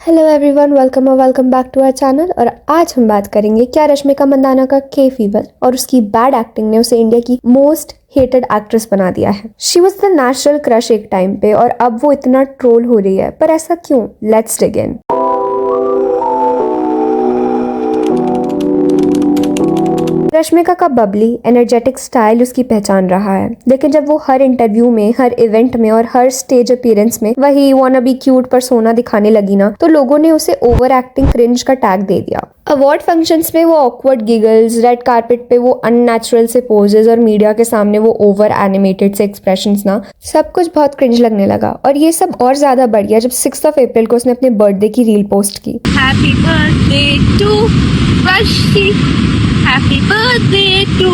Hello everyone, welcome back to our channel. और आज हम बात करेंगे क्या रश्मिका मंदाना का के फीवर और उसकी बैड एक्टिंग ने उसे इंडिया की मोस्ट हेटेड एक्ट्रेस बना दिया है। She was the natural crush एक टाइम पे और अब वो इतना ट्रोल हो रही है, पर ऐसा क्यों? लेट्स डिग इन। रश्मिका का बबली एनर्जेटिक स्टाइल उसकी पहचान रहा है, लेकिन जब वो हर इंटरव्यू में, हर इवेंट में और हर स्टेज अपीयरेंस में वही वाना बी क्यूट पर्सोना दिखाने लगी ना, तो लोगों ने उसे ओवर एक्टिंग क्रिंज का टैग दे दिया। अवार्ड फंक्शंस में वो ऑकवर्ड गिगल्स, रेड कार्पेट पे वो अननेचुरल से पोजेस और मीडिया के सामने वो ओवर एनिमेटेड से एक्सप्रेशंस ना, सब कुछ बहुत क्रिंज लगने लगा। और ये सब और ज्यादा बढ़ गया जब 6 अप्रैल को उसने अपने बर्थडे की रील पोस्ट की। हैप्पी बर्थडे टू रशी, हैप्पी बर्थडे टू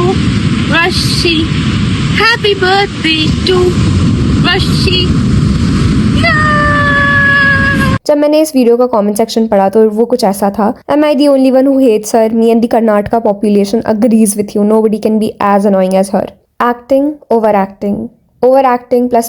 रशी, हैप्पी बर्थडे टू रशी। जब मैंने इस वीडियो का कमेंट सेक्शन पढ़ा तो वो कुछ ऐसा था: am I the only one who hates her? Me and the Karnataka population agrees with you, nobody can be as annoying as her. Acting, overacting plus.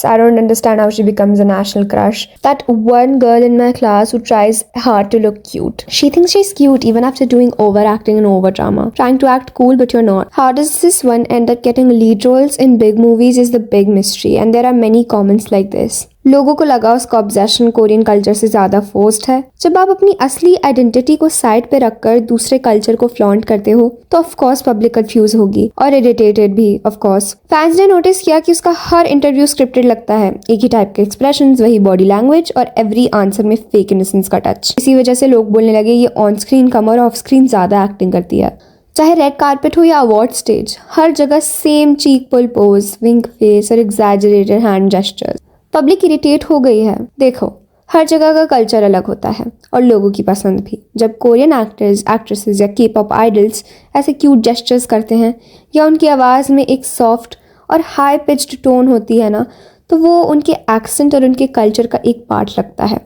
I don't understand how she becomes a national crush. That one girl in my class who tries hard to look cute, she thinks she's cute even after doing overacting and over drama, trying to act cool but you're not. How does this one end up getting lead roles in big movies is the big mystery, and there are many comments like this. लोगों को लगा उसका obsession Korean culture से ज्यादा forced है। जब आप अपनी असली आइडेंटिटी को साइड पे रखकर दूसरे कल्चर को फ्लॉन्ट करते हो तो ऑफ कोर्स पब्लिक कंफ्यूज होगी और इरिटेटेड भी। ऑफ कोर्स फैंस ने नोटिस किया कि उसका हर इंटरव्यू स्क्रिप्टेड लगता है, एक ही टाइप के एक्सप्रेशंस, वही बॉडी लैंग्वेज और एवरी आंसर में फेक इनोसेंस का टच। इसी वजह से लोग बोलने लगे ये ऑन स्क्रीन कम और ऑफ स्क्रीन ज्यादा एक्टिंग करती है। चाहे रेड कार्पेट हो या अवार्ड स्टेज, हर जगह सेम चीक पुल पोज, विंक फेस और exaggerated hand gestures. Public irritate हो गई है। देखो, हर जगह का कल्चर अलग होता है और लोगों की पसंद भी। जब कोरियन एक्टर्स, एक्ट्रेसेस या के पॉप आइडल्स ऐसे क्यूट जेस्चर्स करते हैं या उनकी आवाज़ में एक सॉफ्ट और हाई पिच्ड टोन होती है ना, तो वो उनके एक्सेंट और उनके कल्चर का एक पार्ट लगता है।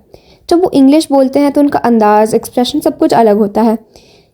जब वो इंग्लिश बोलते हैं तो उनका अंदाज, एक्सप्रेशन सब कुछ अलग होता है,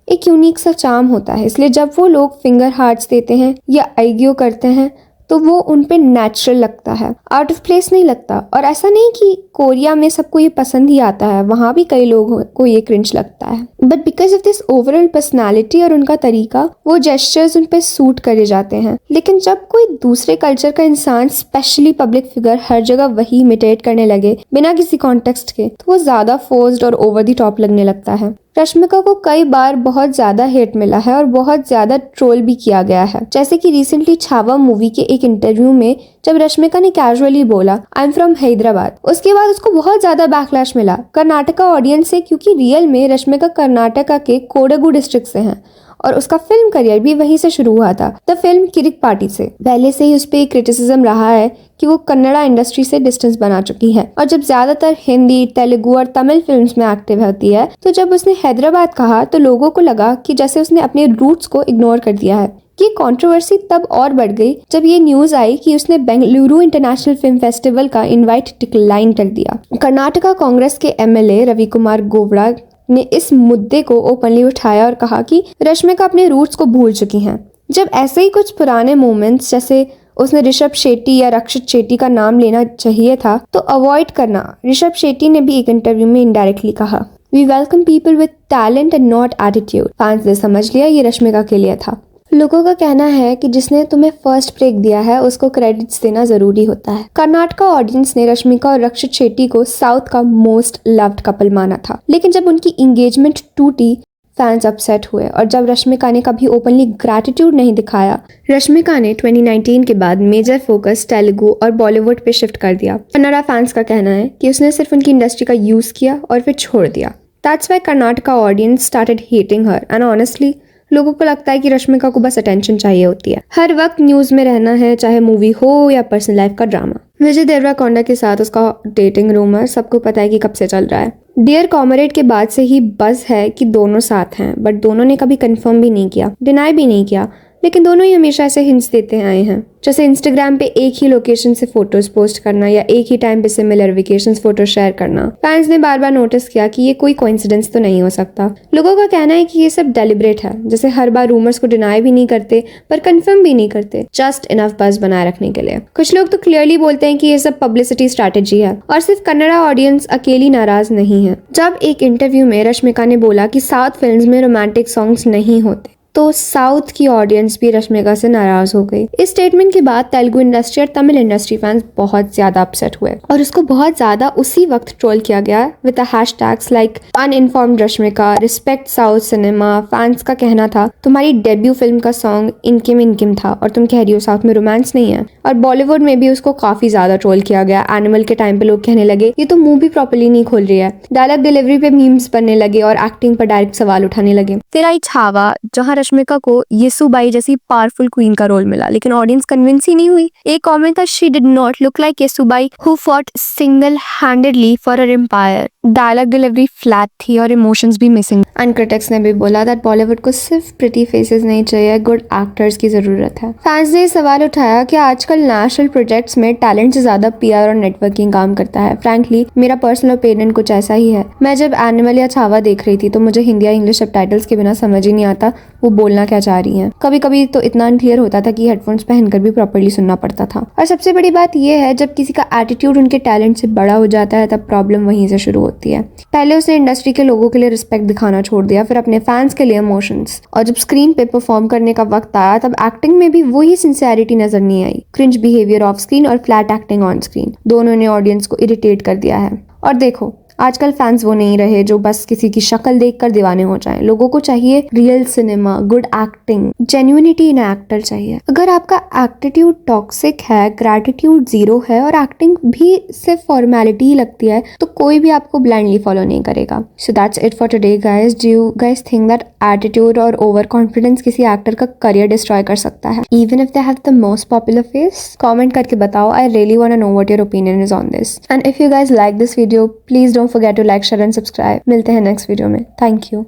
एक यूनिक सा चार्म होता है। इसलिए जब वो लोग फिंगर हार्ट्स देते हैं या आइग्यो करते हैं तो वो उन पे नेचुरल लगता है, आउट ऑफ प्लेस नहीं लगता। और ऐसा नहीं कि कोरिया में सबको ये पसंद ही आता है, वहाँ भी कई लोगों को ये क्रिंज लगता है, but because of this overall personality और उनका तरीका, वो जेस्चर्स उन पे सूट करे जाते हैं। लेकिन जब कोई दूसरे कल्चर का इंसान, स्पेशली पब्लिक फिगर, हर जगह वही इमिटेट करने लगे बिना किसी कॉन्टेक्स्ट के, तो वो ज्यादा फोर्स्ड और ओवर द टॉप लगने लगता है। रश्मिका को कई बार बहुत ज्यादा हेट मिला है और बहुत ज्यादा ट्रोल भी किया गया है। जैसे कि रिसेंटली छावा मूवी के एक इंटरव्यू में जब रश्मिका ने कैजुअली बोला आई एम फ्रॉम हैदराबाद, उसके बाद उसको बहुत ज्यादा बैकलैश मिला कर्नाटका ऑडियंस से, क्योंकि रियल में रश्मिका कर्नाटका के कोडगु डिस्ट्रिक्ट से हैं और उसका फिल्म करियर भी वहीं से शुरू हुआ था, द फिल्म किरिक पार्टी से। पहले से ही उस पर क्रिटिसिज्म रहा है कि वो कन्नड़ा इंडस्ट्री से डिस्टेंस बना चुकी है और जब ज्यादातर हिंदी, तेलुगु और तमिल फिल्म्स में एक्टिव होती है, तो जब उसने हैदराबाद कहा तो लोगों को लगा कि जैसे उसने अपने रूट्स को इग्नोर कर दिया है। ये कंट्रोवर्सी तब और बढ़ गई जब ये न्यूज आई कि उसने बेंगलुरु इंटरनेशनल फिल्म फेस्टिवल का इनवाइट डिक्लाइन कर दिया। कर्नाटका कांग्रेस के एमएलए रवि कुमार गोवड़ा ने इस मुद्दे को ओपनली उठाया और कहा कि रश्मिका अपने रूट्स को भूल चुकी हैं। जब ऐसे ही कुछ पुराने मोमेंट्स, जैसे उसने ऋषभ शेट्टी या रक्षित शेट्टी का नाम लेना चाहिए था, तो अवॉइड करना। ऋषभ शेट्टी ने भी एक इंटरव्यू में इनडायरेक्टली कहा we welcome people with talent and not attitude. Fans ने समझ लिया ये रश्मिका के लिए था। लोगों का कहना है कि जिसने तुम्हें फर्स्ट ब्रेक दिया है उसको क्रेडिट्स देना जरूरी होता है। कर्नाटका ऑडियंस ने रश्मिका और रक्षित शेट्टी को साउथ का मोस्ट लव्ड कपल माना था, लेकिन जब उनकी एंगेजमेंट टूटी फैंस अपसेट हुए। और जब रश्मिका ने कभी ओपनली ग्रैटिट्यूड नहीं दिखाया, रश्मिका ने 2019 के बाद मेजर फोकस तेलुगु और बॉलीवुड पे शिफ्ट कर दिया। कन्नड़ा फैंस का कहना है कि उसने सिर्फ उनकी इंडस्ट्री का यूज किया और फिर छोड़ दिया। That's why Karnataka audience started hating her and honestly लोगों को लगता है कि रश्मिका को बस अटेंशन चाहिए होती है, हर वक्त न्यूज में रहना है, चाहे मूवी हो या पर्सनल लाइफ का ड्रामा। विजय देवराकोंडा के साथ उसका डेटिंग रूमर सबको पता है कि कब से चल रहा है। डियर कॉमरेड के बाद से ही बज़ है कि दोनों साथ हैं, बट दोनों ने कभी कंफर्म भी नहीं किया, डिनाई भी नहीं किया। लेकिन दोनों ही हमेशा ऐसे हिंट्स देते आए हैं, जैसे इंस्टाग्राम पे एक ही लोकेशन से फोटोज पोस्ट करना या एक ही टाइम पे सिमिलर वेकेशंस फोटो शेयर करना। फैंस ने बार बार नोटिस किया कि ये कोई कोइंसिडेंस तो नहीं हो सकता। लोगों का कहना है कि ये सब डेलिब्रेट है, जैसे हर बार रूमर्स को डिनाई भी नहीं करते पर कंफर्म भी नहीं करते, जस्ट इनफ बज़ बनाए रखने के लिए। कुछ लोग तो क्लियरली बोलते हैं कि ये सब पब्लिसिटी स्ट्रैटेजी है और सिर्फ कन्नड़ा ऑडियंस अकेली नाराज नहीं है। जब एक इंटरव्यू में रश्मिका ने बोला कि साउथ फिल्म्स में रोमांटिक सॉन्ग्स नहीं होते, तो साउथ की ऑडियंस भी रश्मिका से नाराज हो गई। इस स्टेटमेंट के बाद तेलुगु इंडस्ट्री और तमिल इंडस्ट्री फैंस बहुत ज्यादा अपसेट हुए और उसको बहुत ज्यादा उसी वक्त ट्रोल किया गया with hashtags like uninformed Rashmika, respect south cinema. Fans का कहना था तुम्हारी डेब्यू फिल्म का सॉन्ग इनकिम इनकिम था और तुम कह रही हो साउथ में रोमांस नहीं है। और बॉलीवुड में भी उसको काफी ज्यादा ट्रोल किया गया। एनिमल के टाइम पे लोग कहने लगे ये तो मुंह भी प्रॉपर्ली नहीं खोल रही है। डायलॉग डिलीवरी पे मीम्स बनने लगे और एक्टिंग पर डायरेक्ट सवाल उठाने लगे। फिर आई छावा, जहां रश्मिका को येसुबाई जैसी पावरफुल क्वीन का रोल मिला, लेकिन ऑडियंस कन्विंस ही नहीं हुई। एक कमेंट था, she did not look like Yesubai who fought single handedly for her empire. Dialogue delivery flat थी और इमोशंस भी मिसिंग। एंड क्रिटिक्स ने भी बोला दैट बॉलीवुड को सिर्फ प्रिटी फेसेस नहीं चाहिए, गुड एक्टर्स की जरूरत है। फैंस ने सवाल उठाया कि आजकल नेशनल प्रोजेक्ट्स में टैलेंट से ज्यादा पीआर और नेटवर्किंग काम करता है। फ्रैंकली मेरा पर्सनल ओपिनियन कुछ ऐसा ही है। मैं जब एनिमल या छावा देख रही थी तो मुझे हिंदी या इंग्लिश सबटाइटल्स के बिना समझ ही नहीं आता वो बोलना क्या चाह रही हैं। कभी कभी तो इतना अनक्लियर होता था कि हेडफोन्स पहनकर भी प्रॉपर्ली सुनना पड़ता था। और सबसे बड़ी बात यह है, जब किसी का एटीट्यूड उनके टैलेंट से बड़ा हो जाता है तब प्रॉब्लम वहीं से शुरू होती है। पहले उसने इंडस्ट्री के लोगों के लिए रिस्पेक्ट दिखाना छोड़ दिया, फिर अपने फैंस के लिए इमोशंस, और जब स्क्रीन पे परफॉर्म करने का वक्त आया तब एक्टिंग में भी वही सिंसियरिटी नजर नहीं आई। क्रिंज बिहेवियर ऑफ स्क्रीन और फ्लैट एक्टिंग ऑन स्क्रीन, दोनों ने ऑडियंस को इरिटेट कर दिया है। और देखो आजकल फैंस वो नहीं रहे जो बस किसी की शक्ल देखकर दीवाने हो जाएं। लोगों को चाहिए real cinema, good acting, genuineness in actor चाहिए। अगर आपका एटीट्यूड टॉक्सिक है, ग्रैटिट्यूड जीरो है और एक्टिंग भी सिर्फ फॉर्मेलिटी ही लगती है तो कोई भी आपको ब्लाइंडली फॉलो नहीं करेगा। So that's it for today guys. Do you guys think that attitude और ओवर कॉन्फिडेंस किसी एक्टर का करियर डिस्ट्रॉय कर सकता है, even if they have the most popular face? Comment करके बताओ। I really want to know what your opinion is on this. And if you guys like this video, please don't forget to like, share and subscribe. मिलते हैं next video में। Thank you.